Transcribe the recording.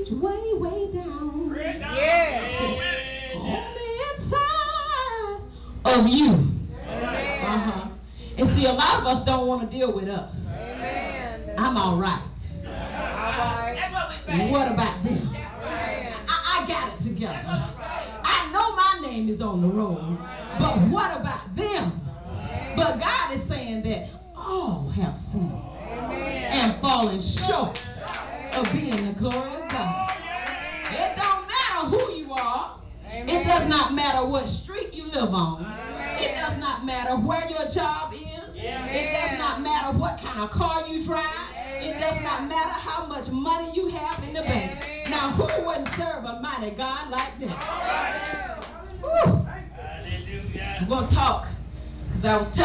reach way, way down. Yeah. On the inside of you. Amen. And see, a lot of us don't want to deal with us. Amen. I'm all right. All right. That's what we say. What about them? Amen. I got it together. I know my name is on the roll, but what about them? But God is saying that all have sinned and fallen short of being the glory of God. It don't matter who you are. It does not matter what street you live on. It does not matter where your job is. It does not matter what kind of car you drive. It does not matter how much money you have in the bank. Now, who wouldn't serve a mighty God like that? Woo. I'm going to talk because I was telling